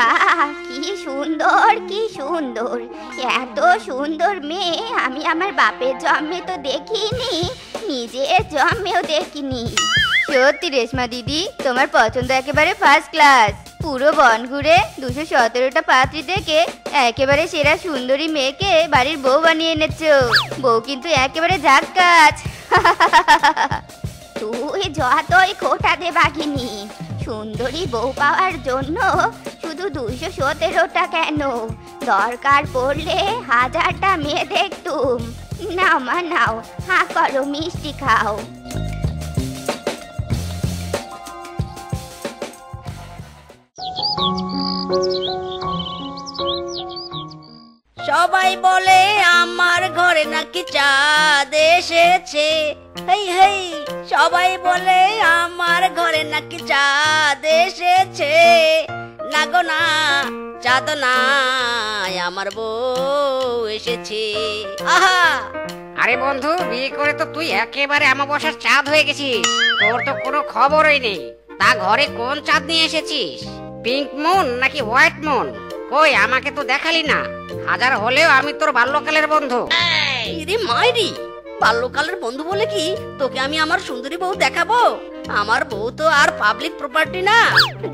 বাহ, কি সুন্দর কি সুন্দর! এত সুন্দর মেয়ে আমি আমার বাপের জন্মে তো দেখিনি, নিজের জন্মেও দেখিনি। সত্যি রেশমা দিদি, তোমার পছন্দ একেবারে ফার্স্ট ক্লাস। পুরো বন ঘুরে 217টা পাত্রী থেকে একেবারে সেরা সুন্দরী মেয়েকে বাড়ির বউ বানিয়ে এনেছো। বউ কিন্তু একেবারে ঝাক্কাস। তুই যতই খোটা দে বাঘিনী, সুন্দরী বউ পাওয়ার জন্য শুধু 217টা কেন, দরকার পড়লে 1000টা মেয়ে দেখতুম। নাও মা নাও, হা করো, মিষ্টি খাও। সবাই বলে আমার ঘরে নাকি চাঁদ এসেছে, হেই হেই। সবাই বলে আমার ঘরে নাকি চাঁদ এসেছে, না গো না, চাঁদ না, আমার বউ এসেছে। আহা! আরে বন্ধু, বিয়ে করে তো তুই একেবারে অমাবস্যার চাঁদ হয়ে গেছিস। তোর তো কোনো খবরই নেই। তা ঘরে কোন চাঁদ নিয়ে এসেছিস? পিঙ্ক মুন নাকি হোয়াইট মুন? কই, আমাকে তো দেখালি না। হাজার হলেও আমি তোর বাল্যকালের বন্ধু। ইরে মাইরি, বাল্যকালের বন্ধু বলে কি তোকে আমি আমার সুন্দরী বউ দেখাবো? আমার বউ তো আর পাবলিক প্রপার্টি না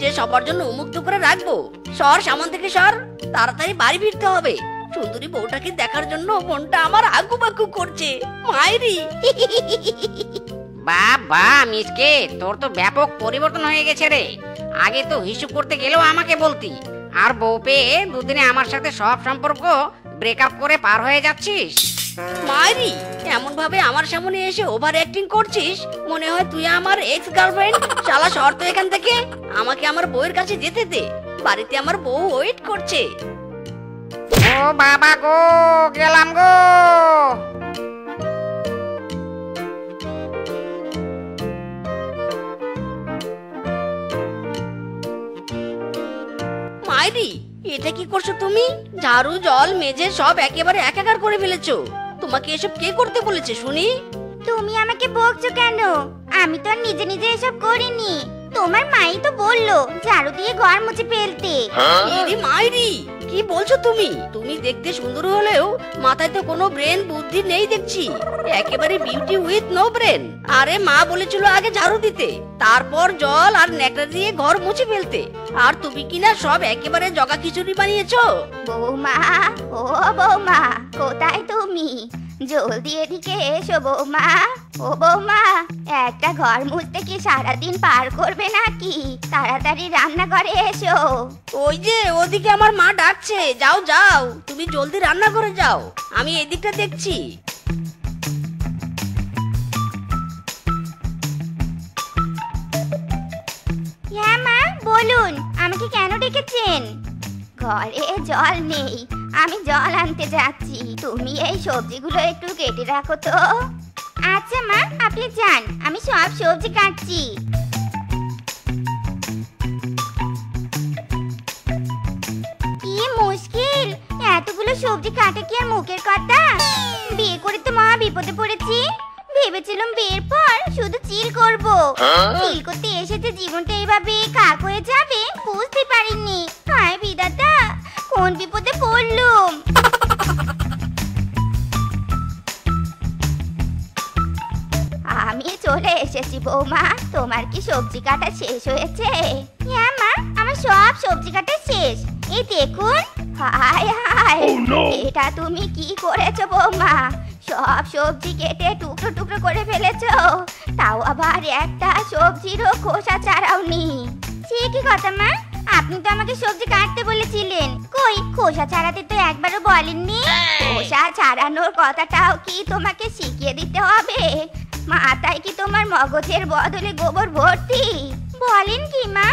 যে সবার জন্য উন্মুক্ত করে রাখবো। সর সামন থেকে সর, তাড়াতাড়ি বাড়ি ফিরতে হবে। সুন্দরী বউটাকে দেখার জন্য মনটা আমার আগুবাগু করছে মাইরি। বাবা মিসকে, তোর তো ব্যাপক পরিবর্তন হয়ে গেছে রে। আগে তো হিসু করতে গেলেও আমাকে বলতি, আর বউ পেয়ে দুদিনে আমার সাথে সব সম্পর্ক ব্রেকআপ করে পার হয়ে যাচ্ছিস। মাইরি, এমন ভাবে আমার সামনে এসে ওভার অ্যাক্টিং করছিস, মনে হয় তুই আমার এক্স গার্লফ্রেন্ড। শালা শর্ত এখান থেকে, আমাকে আমার বউয়ের কাছে যেতে দে। বাড়িতে আমার বউ ওয়েট করছে। ও বাবা গো, গেলাম গো। মাইরি, এটা কি করছো তুমি? ঝাড়ু জল মেজে সব একেবারে একাকার করে ফেলেছো। তোমাকে এসব কে করতে বলেছে শুনি? তুমি আমাকে বকছো কেন? আমি তো আর নিজে নিজে এসব করিনি, তোমার মাই তো বললো ঝাড়ু দিয়ে ঘর মুছে ফেলতে। ইরে মাইরি, কি বলছো তুমি? তুমি দেখতে সুন্দর হলেও মাথায় তো কোনো ব্রেন বুদ্ধি নেই দেখছি। একেবারে বিউটি উইথ নো ব্রেন। আরে মা বলেছিল আগে ঝাড়ু দিতে, তারপর জল আর ন্যাকড়া দিয়ে ঘর মুছে ফেলতে, আর তুমি কিনা সব একেবারে জগা খিচুড়ি বানিয়েছো। বৌমা, ও বৌমা, কোথায় তুমি? জলদি এদিকে এসো বৌমা। ও বৌমা, একটা ঘর মুছতে কি সারাদিন পার করবে নাকি? তাড়াতাড়ি রান্নাঘরে এসো। ওই যে ওদিকে আমার মা ডাকছে, যাও যাও, তুমি জলদি রান্না করে যাও, আমি এদিকটা দেখছি। হ্যাঁ মা, বলুন, আমাকে কেন ডেকেছেন? ঘরে জল নেই, আমি জল আনতে যাচ্ছি। তুমি এই সবজিগুলো একটু কেটে রাখো তো। আচ্ছা মা, আপনি যান, আমি সব সবজি কাটছি। কি মুশকিল, এতগুলো সবজি কাটা কি আর মুখের কথা? বিয়ে করে তো মহা বিপদে পড়েছি। ভেবেছিলাম বিয়ের পর শুধু চিল করব। চিল করতে এসেছে জীবনটা এইভাবে কাক হয়ে যাবে বুঝতে পারিনি। হায় বিধাতা, কোন বিপদে পড়লুম। আমি চলে এসেছি বৌমা, তোমার কি সবজি কাটা শেষ হয়েছে? হ্যাঁ মা, আমার সব সবজি কাটা শেষ। এই দেখুন। হায় হায়, এটা তুমি কি করেছো বৌমা? সব সবজি কেটে টুকরো টুকরো করে ফেলেছো, তাও আবার একটা সবজিরও খোসা ছাড়াওনি। সে কি কথা মা, আপনি তো আমাকে সবজি কাটতে বলেছিলেন, কই খোসা ছাড়াতে তো একবারও বলেননি। খোসা ছাড়ানোর কথাটাও কি তোমাকে শিখিয়ে দিতে হবে? মাথায় কি তোমার মগজের বদলে গোবর ভর্তি? বলেন কি মা,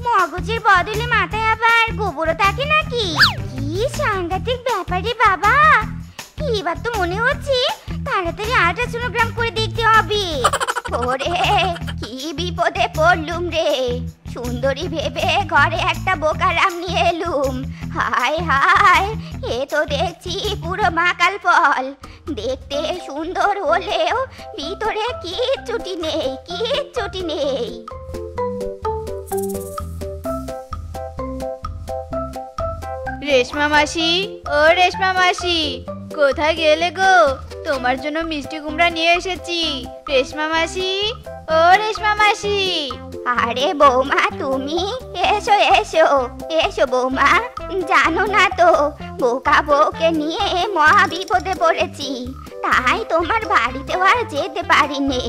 মগজের বদলে মাথায় আবার গোবরও থাকে নাকি? কি সাংঘাতিক ব্যাপারে বাবা, এবার তো মনে হচ্ছে তাড়াতাড়ি আল্ট্রাসোনোগ্রাম করে দেখতে হবে। ওরে কি বিপদে পড়লুম রে, সুন্দরী ভেবে ঘরে একটা বোকারাম নিয়ে এলুম। হায় হায়, এ তো দেখছি পুরো মাকাল ফল। দেখতে সুন্দর হলেও ভিতরে কিচ্ছুটি নেই, কিচ্ছুটি নেই। রেশমা মাসি, ও রেশমা মাসি, কোথায় গেলে গো? তোমার জন্য মিষ্টি কুমড়া নিয়ে এসেছি। রেশমা মাসি, ও রেশমা মাসি। আরে বৌমা, তুমি এসো এসো এসো বৌমা। জানো না তো, বোকা বউকে নিয়ে মহা বিপদে পড়েছি, তাই তোমার বাড়িতেও আর যেতে পারিনি।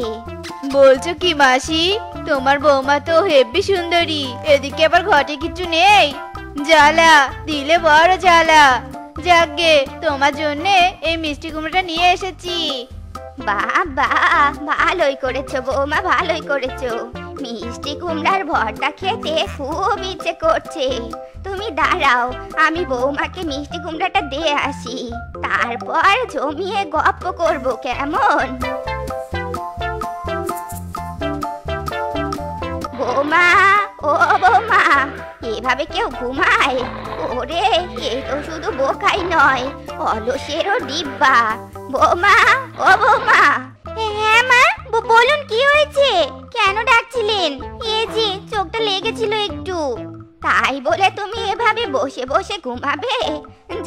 বলছো কি মাসি? তোমার বৌমা তো হেব্বি সুন্দরী, এদিকে আবার ঘটে কিছু নেই। জ্বালা দিলে বড় জ্বালা। যাকগে, তোমার জন্যে এই মিষ্টি কুমড়োটা নিয়ে এসেছি। বাবা, ভালোই করেছো বৌমা, ভালোই করেছো। মিষ্টি কুমড়ার ভর্তা খেতে খুব ইচ্ছে করছে। তুমি দাঁড়াও, আমি বৌমাকে মিষ্টি কুমড়াটা দিয়ে আসি, তারপর জমিয়ে গপ্প করব, কেমন? বৌমা, ও বৌমা, এভাবে কেউ ঘুমায়? ওরে, এ তো শুধু বোকাই নয়, অলসেরও ডিব্বা। বৌমা, ও বৌমা। হ্যাঁ মা, বলুন কি হয়েছে? কেন ডাকছিলেন? এই যে চোখটা লেগেছিল একটু। তাই বলে তুমি এভাবে বসে বসে ঘুমাবে?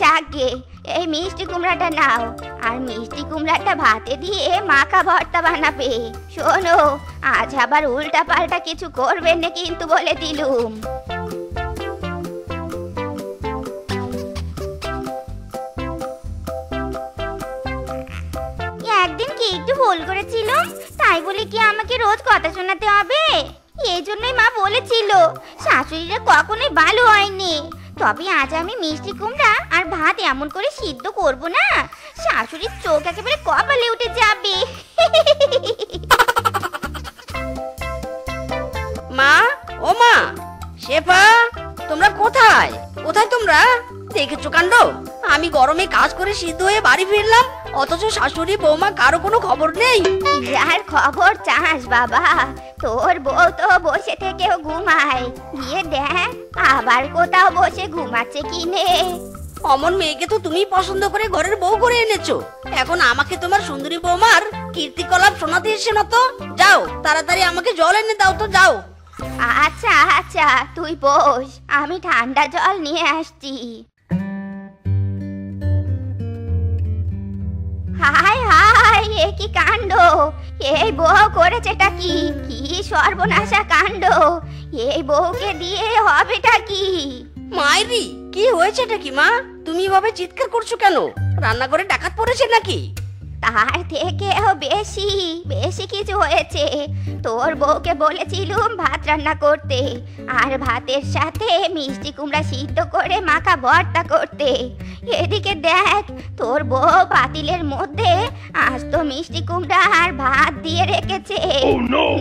যাকে, এই মিষ্টি কুমড়াটা নাও, আর মিষ্টি কুমড়াটা ভাতে দিয়ে মাখা ভর্তা বানাবে। শোনো, আজ আবার উল্টা পাল্টা কিছু করবেন না কিন্তু, বলে দিলুম। একদিন কি একটু ভুল করেছিলাম, তাই বলে কি আমাকে রোজ কথা শোনাতে হবে? এই জন্যই মা বলেছিল শাশুড়িরা কখনোই ভালো হয়নি। তবে আজ আমি মিষ্টি কুমড়া আর ভাত এমন করে সিদ্ধ করব না, শাশুড়ির চোখ একেবারে কপালে উঠে যাবে। মা, ও মা, শেফা, তোমরা কোথায়? কোথায় তোমরা? দেখেছো কাণ্ড, আমি গরমে কাজ করে সিদ্ধ হয়ে বাড়ি ফিরলাম, অথচ শাশুড়ি বৌমা কারো কোনো খবর নেই। যার খবর চাস বাবা, তোর বউ তো বসে থেকেও ঘুমায়, গিয়ে দেখ আবার কোথাও বসে ঘুমাচ্ছে কিনে। অমন মেয়েকে তো তুমি পছন্দ করে ঘরের বউ করে এনেছো, এখন আমাকে তোমার সুন্দরী বৌমার কীর্তিকলাপ শোনাতে এসে না তো। যাও, তাড়াতাড়ি আমাকে জল এনে দাও তো, যাও। আচ্ছা আচ্ছা, তুই বস, আমি ঠান্ডা জল নিয়ে আসছি। হায় হায়, এ কি কাণ্ড! এই বউ করেছেটা কি? কি সর্বনাশা কাণ্ড! এই বউকে দিয়ে হবেটা কি? মাইরি, কি হয়েছেটা কি মা? তুমি এভাবে চিৎকার করছো কেন? রান্নাঘরে ডাকাত পড়েছে নাকি? তার থেকেও বেশি বেশি কিছু হয়েছে। তোর বউকে বলেছিলুম ভাত রান্না করতে, আর ভাতের সাথে মিষ্টি কুমড়া সিদ্ধ করে মাখা ভর্তা করতে। এদিকে দেখ, তোর বউ পাতিলের মধ্যে আস্ত মিষ্টি কুমড়া আর ভাত দিয়ে রেখেছে।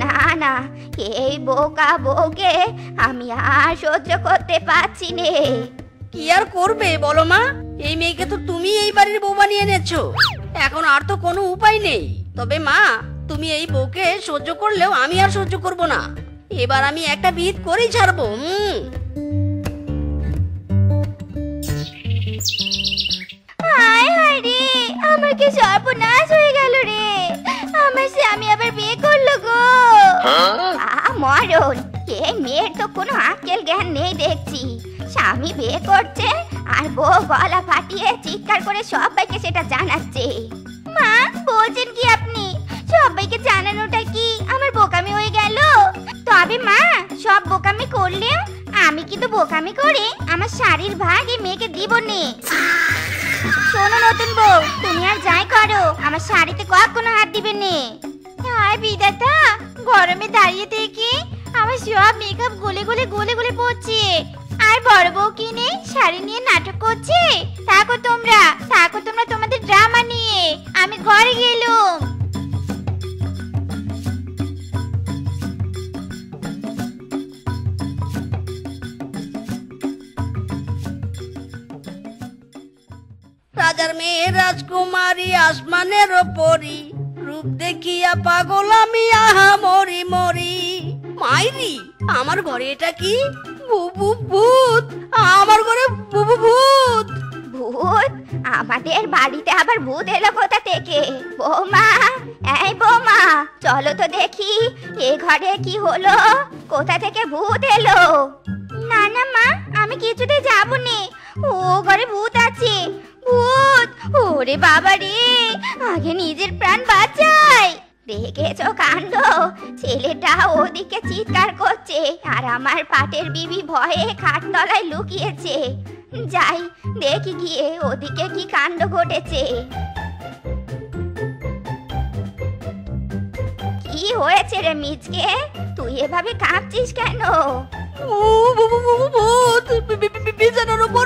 না না, এই বোকা বউকে আমি আর সহ্য করতে পারছি নে। কি আর করবে বলো মা? এই মেয়েকে তো তুমি এই বাড়ির বউ বানিয়ে এনেছো, এখন আর তো কোনো উপায় নেই। তবে মা, তুমি এই বউকে সহ্য করলেও আমি আর সহ্য করব না। এবার আমি একটা বিহিত করেই ছাড়বো। হায় হায় রে, আমার কি সর্বনাশ হয়ে গেল রে! আমার স্বামী আবার বিয়ে করলো গো! মরণ! এই মেয়ের তো কোনো আক্কেল জ্ঞান নেই দেখছি। স্বামী বিয়ে করছে আর বউ গলা ফাটিয়ে চিৎকার করে সবাইকে সেটা জানাচ্ছে। মা, বলছেন কি আপনি? সবাইকে জানানোটা কি আমার বোকামি হয়ে গেল? তবে মা, সব বোকামি করলেও আমি কিন্তু বোকামি করে আমার শাড়ির ভাগ এই মেয়েকে দিব নে। শোনো নতুন বউ, তুমি আর যাই করো, আমার শাড়িতে কখনো হাত দিবে নে। হায় বিধাতা, গরমে দাঁড়িয়ে থেকে আমার সব মেকআপ গলে গলে গলে গলে পড়ছে। আর বড় বউ কিনে শাড়ি নিয়ে নাটক করছে। থাকো তোমরা তোমাদের ড্রামা নিয়ে, আমি ঘরে গেলুম। রাজার মেয়ে রাজকুমারী, আসমানের ওপরি, রূপ দেখিয়া পাগল আমি আহা মরি মরি। মাইরি, আমার ঘরে এটা কি? ভূত! আমার ঘরে ভূত! ভূত? আমাদের বাড়িতে আবার ভূত এলো কোথা থেকে? বৌমা, এই বৌমা, চলো তো দেখি এ ঘরে কি হলো, কোথা থেকে ভূত এলো। না না মা, আমি কিছুতে যাবো নে, ও ঘরে ভূত আছে, ভূত! ওরে বাবা রে, আগে নিজের প্রাণ বাঁচাই। দেখেছো কাণ্ড, ছেলেটা ওদিকে চিৎকার করছে আর আমার পাটের বিবি ভয়ে খাটতলায় লুকিয়েছে। যাই দেখি গিয়ে ওদিকে কি কাণ্ড ঘটেছে। কি হয়েছে রে মিচকে, তুই এভাবে কাঁপছিস কেন? ভূত, বিছানার উপর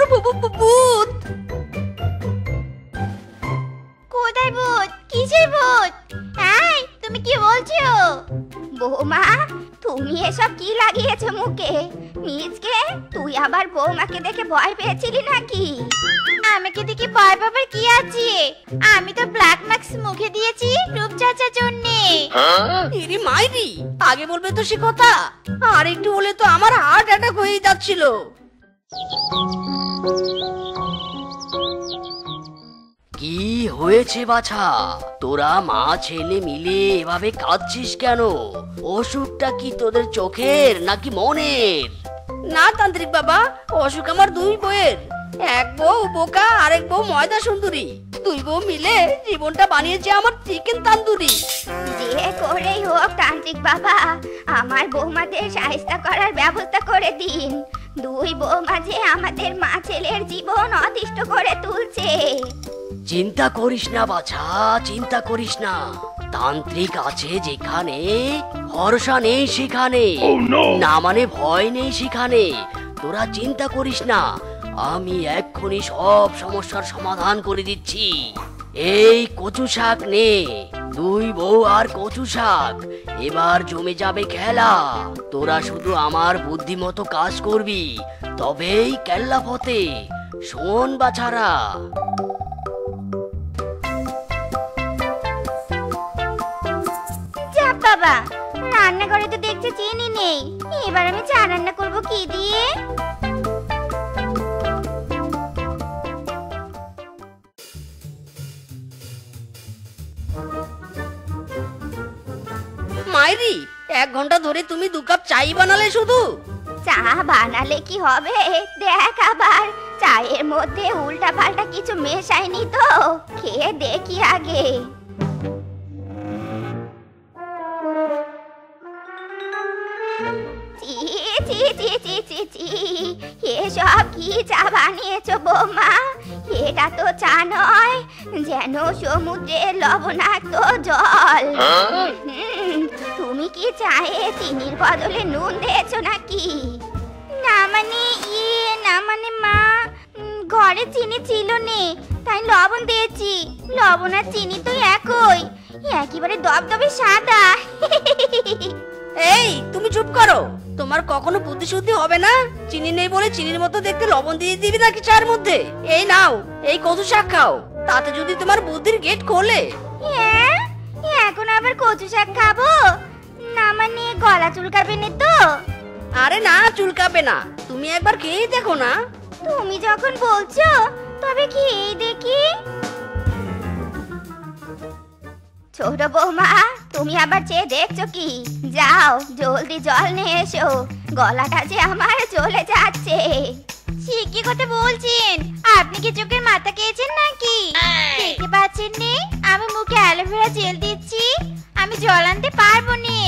ভূত। কোথায় ভূত? কিসের ভূত? এই তুমি কি বলছো? বৌমা, তুমি এসব কি লাগিয়েছো মুখে? মিচকে, তুই আবার বৌমাকে দেখে ভয় পেয়েছিলি নাকি? আমাকে দেখে ভয় পাবার কি আছে? আমি তো ব্ল্যাক মাস্ক মুখে দিয়েছি রূপচর্চার জন্য। ইরি মাইরি, আগে বলবে তো সে কথা। আর একটু হলে তো আমার হার্ট অ্যাটাক হয়ে যাচ্ছিল। কি হয়েছে বাছা? তোরা মা ছেলে মিলে এভাবে কাঁদছিস কেন? অসুখটা কি তোদের চোখের নাকি মনের? না তান্ত্রিক বাবা, অসুখ আমার দুই বউয়ের। এক বউ বোকা, আরেক বউ ময়দা সুন্দরী। দুই বউ মিলে জীবনটা বানিয়েছে আমার চিকেন তান্দুরি। যে করেই হোক তান্ত্রিক বাবা, আমার বৌমাদের সাহায্য করার ব্যবস্থা করে দিন। দুই বৌমা যে আমাদের মা ছেলের জীবন অতিষ্ঠ করে তুলছে। চিন্তা করিস না বাছা, চিন্তা করিস না। তান্ত্রিক আছে যেখানে ভরসা নেই সেখানে, না মানে ভয় নেই সেখানে। তোরা চিন্তা করিস না, আমি এক্ষুনি সব সমস্যার সমাধান করে দিচ্ছি। এই কচু শাক নে, দুই বউ আর কচু শাক, এবার জমে যাবে খেলা। তোরা শুধু আমার বুদ্ধি মতো কাজ করবি, তবেই কেল্লা ফতে। শোন বাছারা। যাক বাবা, রান্নাঘরে তো দেখছি চিনি নেই। এবার আমি চা রান্না করবো কি দিয়ে? মাইরি, 1 ঘন্টা ধরে তুমি 2 কাপ চাই বানালে শুধু? চা বানালে কি হবে? দেখ আবার চায়ের মধ্যে উল্টা পাল্টা কিছু মেশাইনি তো। খেয়ে দেখি আগে। চি চি চি চি চি চি, এসব কি চা বানিয়েছো বৌমা? এটা তো চা নয়, যেন সমুদ্রের লবণাক্ত জল। তুমি কি চায়ে চিনির বদলে নুন দিয়েছো নাকি? না মানে না মানে মা, ঘরে চিনি ছিল নে, তাই লবণ দিয়েছি। লবণ আর চিনি তো একই, একেবারে দবদবে সাদা। এই তুমি চুপ করো, তোমার কখনো বুদ্ধি শুদ্ধি হবে না? চিনি নেই বলে চিনির মতো দেখতে লবণ দিয়ে দিবি নাকি চায়ের মধ্যে? এই নাও, এই কচু শাক খাও, তাতে যদি তোমার বুদ্ধির গেট খোলে। হ্যাঁ, এখন আবার কচু শাক খাবো? না মানে গলা চুলকাবে না তো? আরে না, চুলকাবে না, তুমি একবার খেয়েই দেখো না। তুমি যখন বলছো তবে খেয়েই দেখি। ছোট বৌমা, তুমি আবার চেয়ে দেখছো কি? যাও জলদি জল নিয়ে এসো, গলাটা যে আমার চলে যাচ্ছে। সে কি কথা বলছেন? আপনি কি চোখের মাথা খেয়েছেন নাকি? দেখতে পাচ্ছেন নে, আমি মুখে অ্যালোভেরা জেল দিচ্ছি। আমি জল আনতে পারবো নে।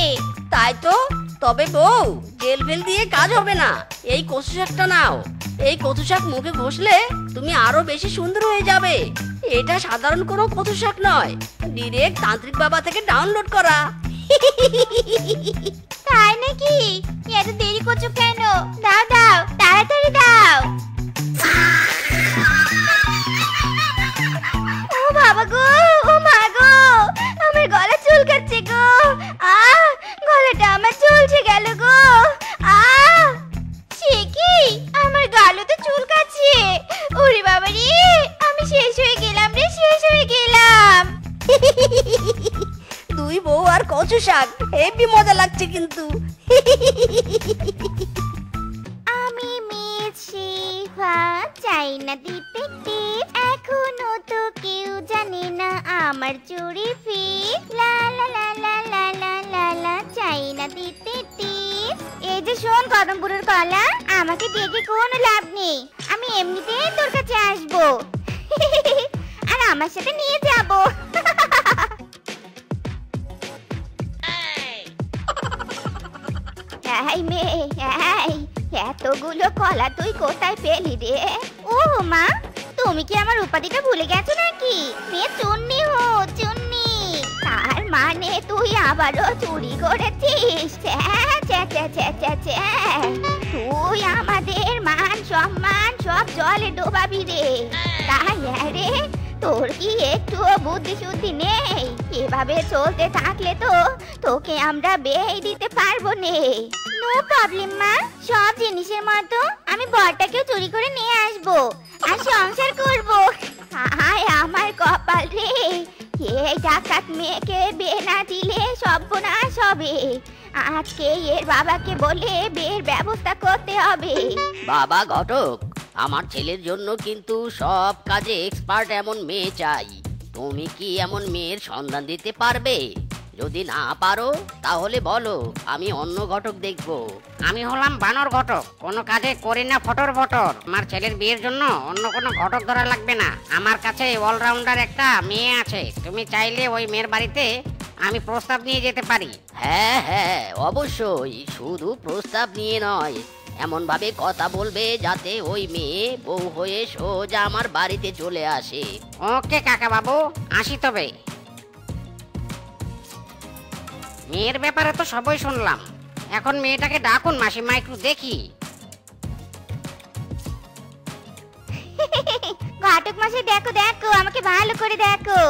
তাই তো, তবে বউ জেল ফেল দিয়ে কাজ হবে না। এই কচু শাকটা নাও, এই কচু শাক মুখে ঘষলে তুমি আরো বেশি সুন্দর হয়ে যাবে। এটা সাধারণ কোনো কচু শাক নয়, ডিরেক্ট তান্ত্রিক বাবা থেকে ডাউনলোড করা। তাই নাকি? এত দেরি করছো কেন? দাও দাও, তাড়াতাড়ি দাও। ও বাবা গো, ও মা গো, আমার গলা চুলকাচ্ছে গো। গলাটা আমার চলছে গেল গো। সে কি, আমার গালও তো চুলকাচ্ছে। ওরে বাবা রে, আমি শেষ হয়ে গেলাম রে, শেষ হয়ে গেলাম। দুই বউ আর কচু শাক, হেবি মজা লাগছে কিন্তু। আমি মিছি চাই না ডিটেকটিভ, এখনো তো কেউ জানে না আমার চুরি ফিট। লা লা লা লা লা লা লা লা, চাই না ডিটেকটিভ। এই যে শোন কদমপুরের কলা, আমাকে ডেকে কোনো লাভ নেই। আমি এমনিতেই তোর কাছে আসবো আর আমার সাথে নিয়ে যাব। এই মেয়ে, এই এতগুলো কলা তুই কোথায় পেলি রে? ও মা, তুমি কি আমার উপাধিটা ভুলে গেছো নাকি? মেয়ে চুন্নি হো, চুন্নি। তার মানে তুই আবারও চুরি করেছিস? ছ্যা, ছ্যা, ছ্যা, ছ্যা, ছ্যা, ছ্যা। তুই আমাদের মান সম্মান সব জলে ডোবাবি রে। তাই রে, তোর কি একটু বুদ্ধি শুদ্ধি নেই? এভাবে চলতে থাকলে তো তোকে আমরা বেই দিতে পারবো নে। নো প্রবলেম মা, সব জিনিসের মতো আমি বরটাকেও চুরি করে নিয়ে আসবো আর সংসার করব। হায় আমার কপাল রে, এই ডাকাত মেয়েকে বিয়ে না দিলে সর্বনাশ হবে। আজকে এর বাবাকে বলে বিয়ের ব্যবস্থা করতে হবে। বাবা ঘটক, আমার ছেলের জন্য কিন্তু সব কাজে এক্সপার্ট এমন মেয়ে চাই। তুমি কি এমন মেয়ের সন্ধান দিতে পারবে? যদি না পারো তাহলে বলো, আমি অন্য ঘটক দেখব। আমি হলাম বানর ঘটক, কোনো কাজে করি না ফটর ফটর। আমার ছেলের বিয়ের জন্য অন্য কোনো ঘটক ধরা লাগবে না। আমার কাছে অলরাউন্ডার একটা মেয়ে আছে, তুমি চাইলে ওই মেয়ের বাড়িতে আমি প্রস্তাব নিয়ে যেতে পারি। হ্যাঁ হ্যাঁ, অবশ্যই। শুধু প্রস্তাব নিয়ে নয়, এমন ভাবে কথা বলবে যাতে ওই মেয়ে বউ হয়ে সোজা আমার বাড়িতে চলে আসে। ওকে কাকা বাবু, আসি তবে। মেয়ের ব্যাপারে তো সবই শুনলাম, এখন মেয়েটাকে ডাকুন মাসিমা, একটু দেখি। ঘটক মশাই, দেখো দেখো, আমাকে ভালো করে দেখো।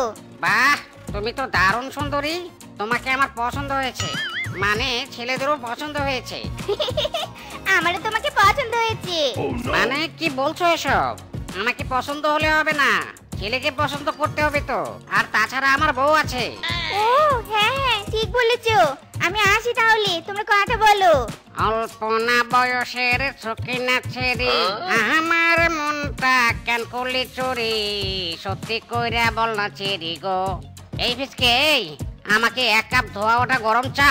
বাহ, তুমি তো দারুণ সুন্দরী, তোমাকে আমার পছন্দ হয়েছে। মানে ছেলেদেরও পছন্দ হয়েছে। আমারও তোমাকে পছন্দ হয়েছে। মানে কি বলছো এসব? আমাকে পছন্দ হলে হবে না, ছেলেকে পছন্দ করতে হবে তো। আর তাছাড়া আমার বউ আছে। ও হ্যাঁ হ্যাঁ, ঠিক বলেছো। আমি আসি তাহলে, তোমরা কথা বলো। অল্পনা বয়সের সকিনা ছেড়ে আমার মনটা কেন করলি চুরি, সত্যি কইরা বল না চেরি গো। এই ফিসকে, এই আমাকে 1 কাপ ধোয়া ওঠা গরম চা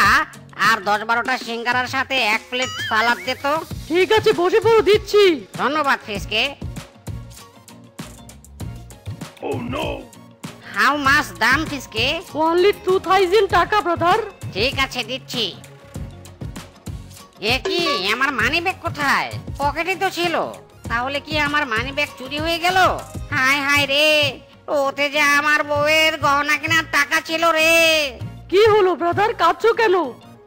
আর 10-12টা সিঙ্গারার সাথে 1 প্লেট সালাদ দে তো। ঠিক আছে, বসে পড়ো, দিচ্ছি। ধন্যবাদ ফিসকে। হাউ মাছ দাম ফিসকে? অনলি 2000 টাকা ব্রাদার। ঠিক আছে, দিচ্ছি। এ কি, আমার মানি ব্যাগ কোথায়? পকেটে তো ছিল। তাহলে কি আমার মানি ব্যাগ চুরি হয়ে গেল? হায় হায় রে, ওতে যে আমার বউয়ের গহনা কেনার টাকা ছিল রে। কি হলো ব্রাদার, কাঁদছো কেন?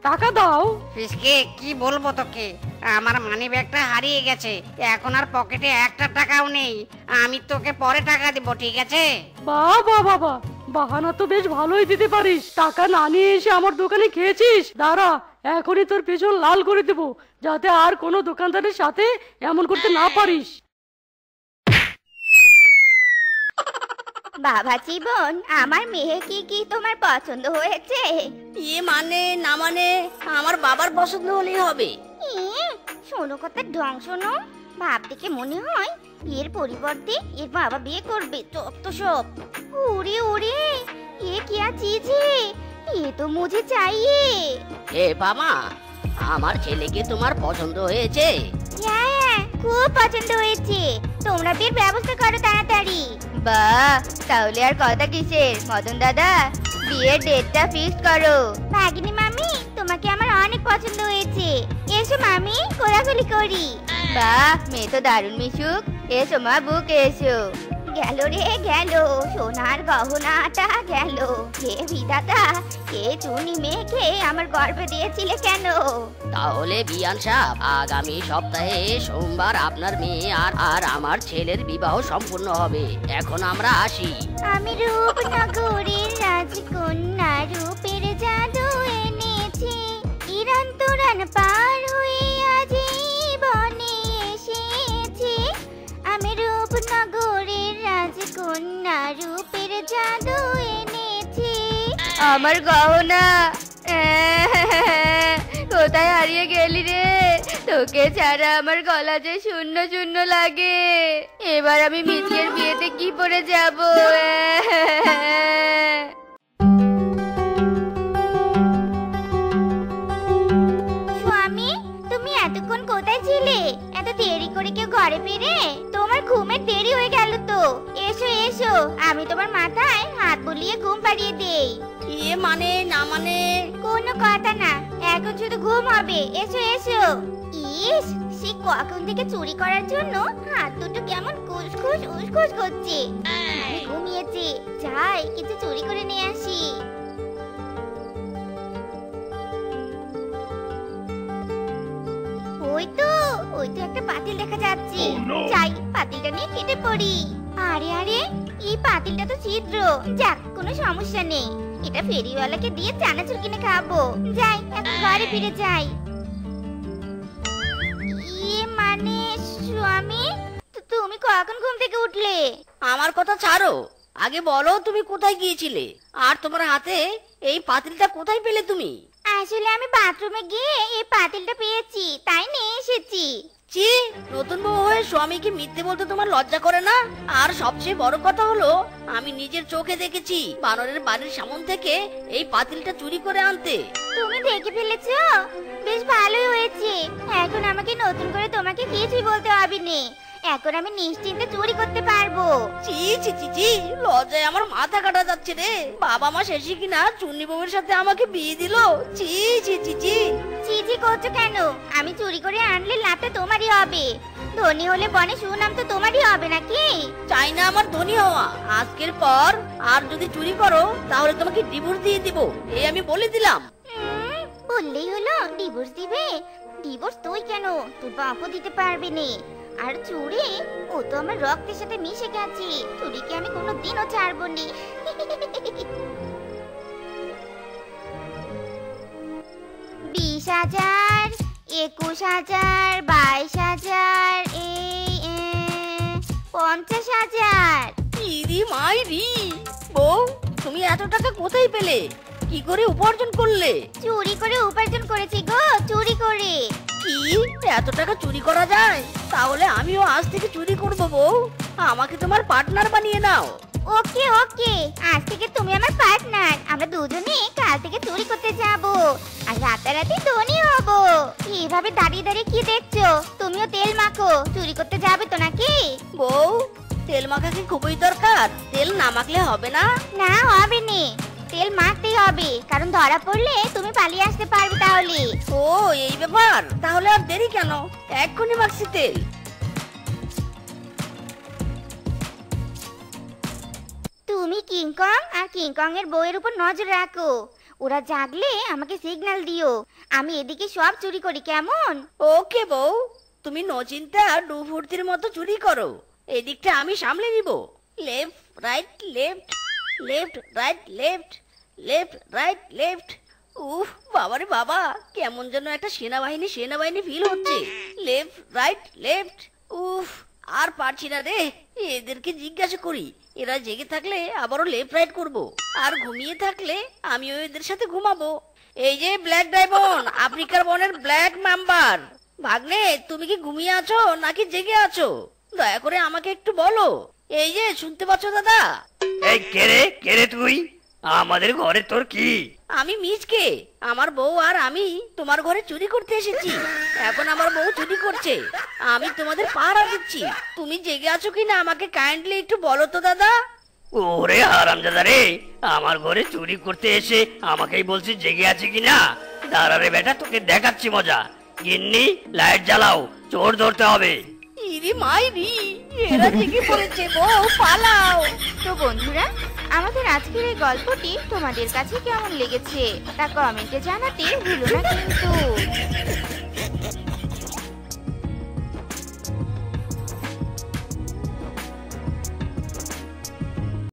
টাকা দাও। ফিসকে, কি বলবো তোকে, আমার মানি ব্যাগটা হারিয়ে গেছে। এখন আর পকেটে একটা টাকাও নেই। আমি তোকে পরে টাকা দিব, ঠিক আছে? বাবা বাবা, বাহানা তো বেশ ভালোই দিতে পারিস। টাকা না নিয়ে এসে আমার দোকানে খেয়েছিস। দাঁড়া, এখনই তোর পেছন লাল করে দেবো, যাতে আর কোনো দোকানদারের সাথে এমন করতে না পারিস। বাবা জীবন, আমার মেয়েকে কি তোমার পছন্দ হয়েছে? মানে না মানে, আমার বাবার পছন্দ হলেই হবে। শোনো কথা ঢং শোনো। ভাব দেখে মনে হয় এর পরিবর্তে এর বাবা বিয়ে করবে। যত সব। ওরে ওরে, এ क्या चीज है? ये तो मुझे चाहिए। এ বাবা, আমার ছেলেকে তোমার পছন্দ হয়েছে? হ্যাঁ, খুব পছন্দ হয়েছে। তোমরা বিয়ের ব্যবস্থা করো তাড়াতাড়ি। বাহ, তাহলে আর কথা কিসের? মদন দাদা, বিয়ের ডেটটা ফিক্স করো। ভাগিনী মামি, তোমাকে আমার অনেক পছন্দ হয়েছে। এসো মামি, কোলাকুলি করি। বাহ, মেয়ে তো দারুণ মিশুক। এসো মা, বুকে এসো। গেল রে গেল, সোনার গহনাটা গেল। হে বিধাতা, কে চুনি মেয়েকে আমার গর্ভে দিয়েছিলে কেন? তাহলে বিয়ান সাহেব, আগামী সপ্তাহে সোমবার আপনার মেয়ে আর আমার ছেলের বিবাহ সম্পূর্ণ হবে। এখন আমরা আসি। আমি রূপনগরের রাজকন্যা, রূপের জাদু এনেছি। ইরান তুরান পার হয়ে আজ এই বনে এসেছি। আমি রূপনগরের রাজকন্যা, রূপের জাদু এনেছি। আমার গহনা কোথায় হারিয়ে গেলি রে? তোকে ছাড়া আমার গলা যে শূন্য শূন্য লাগে। এবার আমি মিথিয়ের বিয়েতে কি পরে যাব? স্বামী, তুমি আমি তোমার মাথায় হাত বুলিয়ে ঘুম পাড়িয়ে দেই। ইয়ে মানে না মানে? কোনো কথা না, এখন শুধু ঘুম হবে। এসো এসো। ইস, সে কখন থেকে চুরি করার জন্য হাত দুটো কেমন খুশখুশ উসখুস করছে। আমি ঘুমিয়েছি, যাই কিছু চুরি করে নিয়ে আসি। ওই তো একটা পাতিল দেখা যাচ্ছে। যাই পাতিলটা নিয়ে কেটে পড়ি। আরে আরে, এই পাতিলটা তো ছিদ্র। যাক, কোনো সমস্যা নেই। এটা ফেরিওয়ালাকে দিয়ে চানাচুর কিনে খাবো। যাই, এখন ঘরে ফিরে যাই। ইয়ে মানে স্বামী, তুমি কখন ঘুম থেকে উঠলে? আমার কথা ছাড়ো, আগে বলো তুমি কোথায় গিয়েছিলে, আর তোমার হাতে এই পাতিলটা কোথায় পেলে তুমি? আসলে আমি বাথরুমে গিয়ে এই পাতিলটা পেয়েছি, তাই নিয়ে এসেছি। চি, নতুন বউ হয়ে স্বামীকে মিথ্যে বলতে তোমার লজ্জা করে না? আর সবচেয়ে বড় কথা হলো, আমি নিজের চোখে দেখেছি বানরের বাড়ির সামন থেকে এই পাতিলটা চুরি করে আনতে। তুমি দেখে ফেলেছো? বেশ ভালোই হয়েছে। এখন আমাকে নতুন করে তোমাকে কিছুই বলতে হবে না। এখন আমি নিশ্চিন্তে চুরি করতে পারবো। চি চি চি চি, লজ্জায় আমার মাথা কাটা যাচ্ছে রে। বাবা মা শেষে কিনা চুন্নি বউয়ের সাথে আমাকে বিয়ে দিল। চি চি চি চি। চিঠি করছো কেন? আমি চুরি করে আনলে লাভটা তোমারই হবে। ধনী হলে বনে সুনাম তো তোমারই হবে নাকি? চাই না আমার ধনী হওয়া। আজকের পর আর যদি চুরি করো তাহলে তোমাকে ডিভোর্স দিয়ে দিব, এই আমি বলে দিলাম। বললেই হলো ডিভোর্স দিবে? ডিভোর্স তুই কেন, তোর বাপও দিতে পারবে না। আর চুরি, ও তো আমার রক্তের সাথে মিশে গেছে। চুরিকে আমি কোনোদিনও ছাড়বো না। 20,000, 21,000, 22,000, 50,000। ইরি মাইরি, বউ তুমি এত টাকা কোথায় পেলে? কি করে উপার্জন করলে? চুরি করে উপার্জন করেছি গো, চুরি করে। কি, এত টাকা চুরি করা যায়? তাহলে আমিও আজ থেকে চুরি করব বউ। আমাকে তোমার পার্টনার বানিয়ে নাও। ওকে ওকে, আজ থেকে তুমি আমার পার্টনার। আমরা দুজনে কাল থেকে চুরি করতে যাব আর রাতারাতি ধনী হব। এইভাবে দাঁড়িয়ে দাঁড়িয়ে কি দেখছো? তুমিও তেল মাখো, চুরি করতে যাবে তো নাকি? বউ, তেল মাখা কি খুবই দরকার? তেল না মাখলে হবে না? না, হবে নে, তেল মাখতেই হবে, কারণ ধরা পড়লে তুমি পালিয়ে আসতে পারবে তাহলে। ও এই ব্যাপার, তাহলে আর দেরি কেন, এক্ষুনি মাখছি তেল। তুমি কিংকং আর কিংকং এর বউয়ের উপর নজর রাখো। ওরা জাগলে আমাকে সিগন্যাল দিও। আমি এদিকে সব চুরি করি, কেমন? ওকে বউ, তুমি নচিন্তা ডুফুর্তির মতো চুরি করো, এদিকটা আমি সামলে নিব। Left right left, left right left, left right left. উফ বাবারে বাবা, কেমন যেন একটা সেনাবাহিনী ফিল হচ্ছে। Left right left. উফ, আর পারছি না রে। এদেরকে জিজ্ঞাসা করি, এরা জেগে থাকলে আবারও লেফট রাইট করব, আর ঘুমিয়ে থাকলে আমিও এদের সাথে ঘুমাবো। এই যে ব্ল্যাক ডায়মন্ড, আফ্রিকার বনের ব্ল্যাক মাম্বার। ভাগ্নে, তুমি কি ঘুমিয়ে আছো নাকি জেগে আছো? দয়া করে আমাকে একটু বলো। এই যে শুনতে পাচ্ছ দাদা? এই কে রে তুই? আমাদের ঘরে তোর কি? আমি মিজকে, আমার বউ আর আমি তোমার ঘরে চুরি করতে এসেছি। এখন আমার বউ চুরি করছে, আমি তোমাদের পাহারা দিচ্ছি। তুমি জেগে আছো কিনা আমাকে কাইন্ডলি একটু বলো তো দাদা। ওরে হারামজাদা রে, আমার ঘরে চুরি করতে এসে আমাকেই বলছিস জেগে আছে কিনা? দাঁড়া রে বেটা, তোকে দেখাচ্ছি মজা। গিন্নি, লাইট জ্বালাও, চোর ধরতে হবে। ইরি মাইরি, এরা জেগে পড়েছে, বউ পালাও। তো বন্ধুরা, আমাদের আজকের এই গল্পটি তোমাদের কাছে কেমন লেগেছে তা কমেন্টে জানাতে ভুলো না কিন্তু।